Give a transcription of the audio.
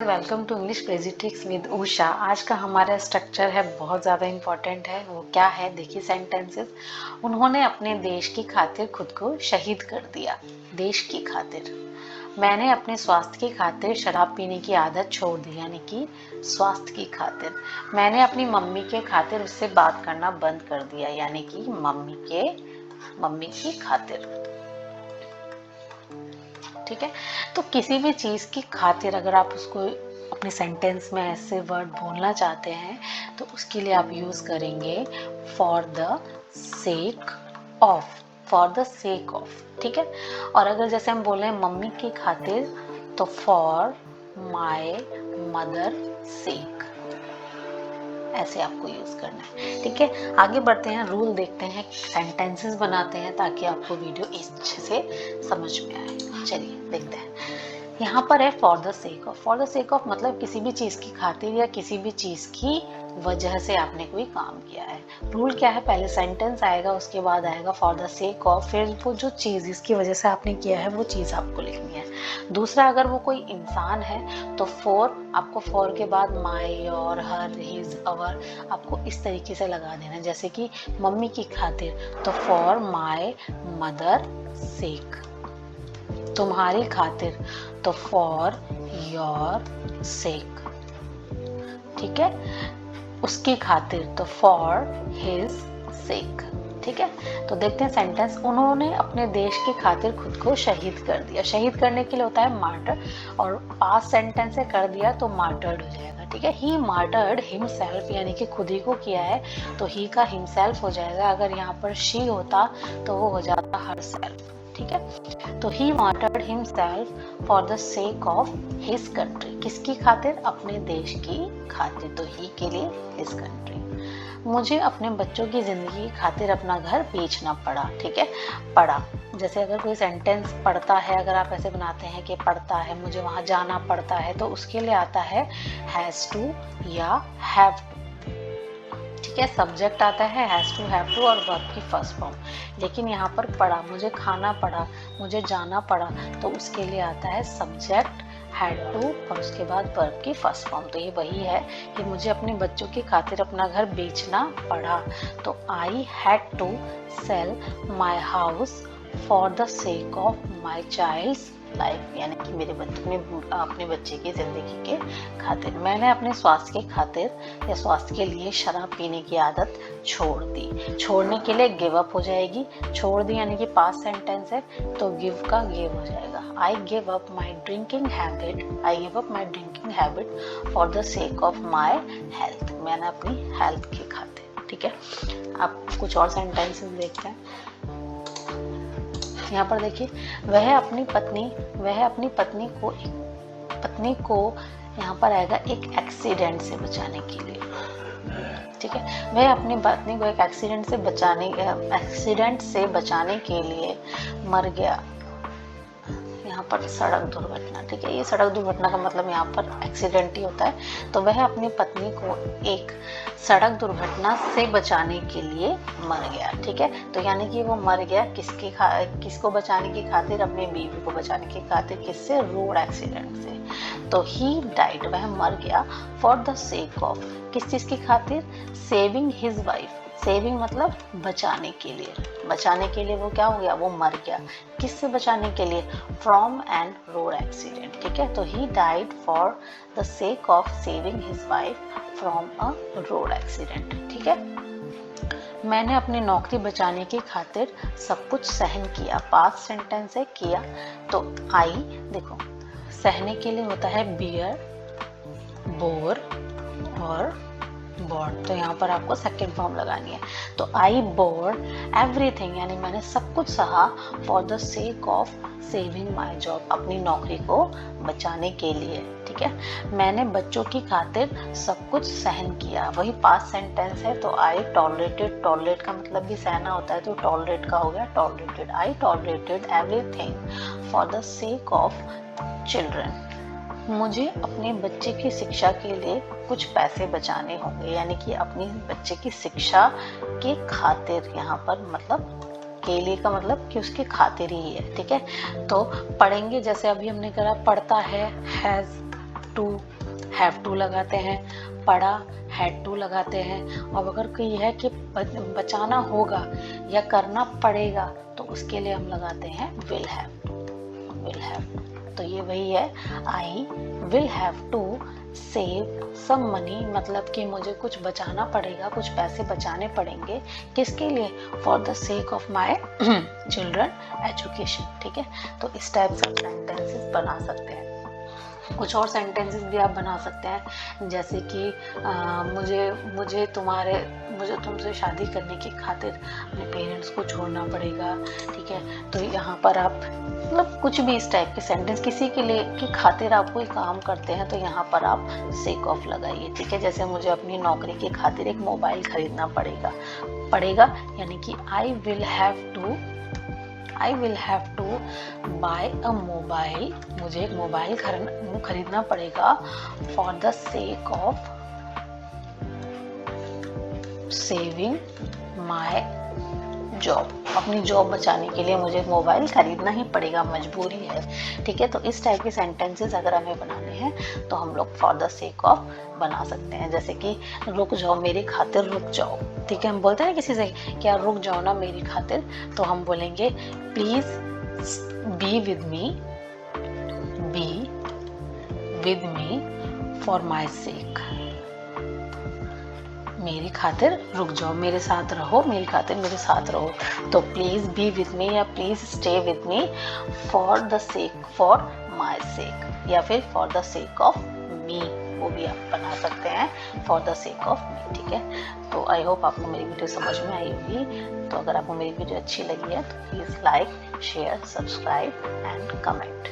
Welcome to English crazy tricks with Usha. आज का हमारा स्ट्रक्चर है बहुत ज़्यादा इम्पोर्टेंट है। वो क्या है देखिए सेंटेंसेस। उन्होंने अपने देश की खातिर खुद को शहीद कर दिया। देश की खातिर। मैंने अपने स्वास्थ्य की खातिर शराब पीने की आदत छोड़ दी, यानी कि स्वास्थ्य की खातिर। मैंने अपनी मम्मी के खातिर उससे बात करना बंद कर दिया, यानी कि मम्मी की खातिर। ठीक है, तो किसी भी चीज की खातिर अगर आप उसको अपने सेंटेंस में ऐसे वर्ड बोलना चाहते हैं तो उसके लिए आप यूज करेंगे for the sake of. For the sake of, ठीक है। और अगर जैसे हम बोले मम्मी की खातिर तो फॉर माय मदर सेक, ऐसे आपको यूज करना है। ठीक है, आगे बढ़ते हैं, रूल देखते हैं, सेंटेंसेस बनाते हैं ताकि आपको वीडियो अच्छे से समझ में आए। चलिए देखते हैं। यहाँ पर है for the sake of. For the sake of मतलब किसी भी चीज की खातिर या किसी भी चीज की वजह से आपने कोई काम किया है। रूल क्या है, पहले सेंटेंस आएगा, उसके बाद आएगा फॉर द सेक ऑफ, फिर वो जो चीज जिसकी वजह से आपने किया है वो चीज आपको लिखनी है। दूसरा, अगर वो कोई इंसान है तो फॉर, आपको फॉर के बाद माई, योर, हर, हिज, अवर आपको इस तरीके से लगा देना। जैसे कि मम्मी की खातिर तो फॉर माई मदर सेक, तुम्हारी खातिर तो फॉर योर सेक, ठीक है। उसकी खातिर तो फॉर हिज सेक, ठीक है। तो देखते हैं सेंटेंस। उन्होंने अपने देश की खातिर खुद को शहीद कर दिया। शहीद करने के लिए होता है मार्टर, और पास्ट सेंटेंस से कर दिया तो मार्टर्ड हो जाएगा, ठीक है। ही मार्टर्ड हिमसेल्फ, यानी कि खुद ही को किया है तो ही का हिमसेल्फ हो जाएगा। अगर यहाँ पर शी होता तो वो हो जाता हर सेल्फ, ठीक है। तो he martyred himself for the sake of his country. किसकी खातिर? अपने देश की खातिर, तो ही के लिए हिज कंट्री। मुझे अपने बच्चों की जिंदगी की खातिर अपना घर बेचना पड़ा, ठीक है। पड़ा, जैसे अगर कोई सेंटेंस पढ़ता है, अगर आप ऐसे बनाते हैं कि पढ़ता है, मुझे वहां जाना पड़ता है, तो उसके लिए आता है हैज टू या हैव टू, ठीक है। सब्जेक्ट आता है हैज टू, हैव टू और वर्ब की फर्स्ट फॉर्म। लेकिन यहाँ पर पड़ा, मुझे खाना पड़ा, मुझे जाना पड़ा, तो उसके लिए आता है सब्जेक्ट हैड टू और उसके बाद वर्ब की फर्स्ट फॉर्म। तो ये वही है कि मुझे अपने बच्चों की खातिर अपना घर बेचना पड़ा, तो I had to sell my house for the sake of my child's life, यानी कि मेरे अपने बच्चे की जिंदगी के खातिर। मैंने अपने स्वास्थ्य के खातिर या स्वास्थ्य के लिए शराब पीने की आदत छोड़ दी। छोड़ने के लिए गिव अप हो जाएगी। छोड़ दी यानी कि पास्ट सेंटेंस है तो गिव का गिव हो जाएगा। I give up my drinking habit, I give up my drinking habit for the sake of my health, मैंने अपनी हेल्थ की खातिर, ठीक है। आप कुछ और सेंटेंसेस देखते हैं। यहाँ पर देखिए, वह अपनी पत्नी को यहाँ पर आएगा एक एक्सीडेंट से बचाने के लिए, ठीक है। वह अपनी पत्नी को एक एक्सीडेंट से बचाने के लिए मर गया। यहाँ पर सड़क दुर्घटना, ठीक है। ये सड़क दुर्घटना का मतलब यहाँ पर एक्सीडेंट ही होता है। तो वह अपनी पत्नी को एक सड़क दुर्घटना से बचाने के लिए मर गया, ठीक है। तो यानी कि वो मर गया किसको बचाने की खातिर? अपनी बीवी को बचाने की खातिर। किससे? रोड एक्सीडेंट से। तो ही डाइड, वह मर गया फॉर द सेक ऑफ, किस चीज की खातिर? Saving his wife. सेविंग मतलब बचाने के लिए। बचाने के लिए वो क्या हो गया? वो मर गया। किससे बचाने के लिए? फ्रॉम एन रोड एक्सीडेंट, ठीक है। तो he died for the sake of saving his wife from a road accident, ठीक है। मैंने अपनी नौकरी बचाने की खातिर सब कुछ सहन किया। पास्ट सेंटेंस है किया, तो आई देखो सहने के लिए होता है बियर, बोर और बोर्ड, तो यहाँ पर आपको सेकेंड फॉर्म लगानी है। तो आई बोर एवरीथिंग, यानी मैंने सब कुछ सहा for the sake of saving my job, अपनी नौकरी को बचाने के लिए, ठीक है। मैंने बच्चों की खातिर सब कुछ सहन किया, वही पास्ट सेंटेंस है। तो आई टॉलरेटेड, टॉलरेट का मतलब भी सहना होता है, तो टॉलरेट का हो गया tolerated. I tolerated everything for the sake of children. मुझे अपने बच्चे की शिक्षा के लिए कुछ पैसे बचाने होंगे, यानी कि अपनी बच्चे की शिक्षा के खातिर। यहाँ पर मतलब के लिए का मतलब कि उसके खातिर ही है, ठीक है। तो पढ़ेंगे, जैसे अभी हमने करा पढ़ता है हैज टू हैव टू लगाते हैं, पढ़ा हैड टू लगाते हैं, और अगर कोई है कि बचाना होगा या करना पड़ेगा तो उसके लिए हम लगाते हैं विल हैव, विल हैव। तो ये वही है, I will have to save some money, मतलब कि मुझे कुछ बचाना पड़ेगा, कुछ पैसे बचाने पड़ेंगे, किसके लिए, for the sake of my children education. ठीक है, तो इस टाइप से सेंटेंसेस बना सकते हैं। कुछ और सेंटेंसेस भी आप बना सकते हैं, जैसे कि मुझे तुमसे शादी करने की खातिर अपने पेरेंट्स को छोड़ना पड़ेगा। ठीक है, तो यहाँ पर आप मतलब कुछ भी इस टाइप के सेंटेंस, किसी के लिए की खातिर आप कोई काम करते हैं तो यहाँ पर आप सेक ऑफ लगाइए। ठीक है, जैसे मुझे अपनी नौकरी की खातिर एक मोबाइल खरीदना पड़ेगा यानी कि I will have to buy a mobile, मुझे एक मोबाइल खरीदना पड़ेगा for the sake of saving my job, अपनी जॉब बचाने के लिए मुझे मोबाइल खरीदना ही पड़ेगा, मजबूरी है। ठीक है, तो इस टाइप के सेंटेंसेस अगर हमें बनाने हैं तो हम लोग फॉर द सेक ऑफ बना सकते हैं। जैसे कि रुक जाओ मेरी खातिर, रुक जाओ। ठीक है, हम बोलते हैं किसी से क्या रुक जाओ ना मेरी खातिर, तो हम बोलेंगे please be with me for my sake, मेरी खातिर रुक जाओ, मेरे साथ रहो, मेरी खातिर मेरे साथ रहो। तो प्लीज बी विद मी या please stay with me for my sake, या फिर for the sake of me, वो भी आप बना सकते हैं for the sake of me. ठीक है, तो आई होप आपको मेरी वीडियो समझ में आई होगी। तो अगर आपको मेरी वीडियो अच्छी लगी है तो please like, share, subscribe and comment.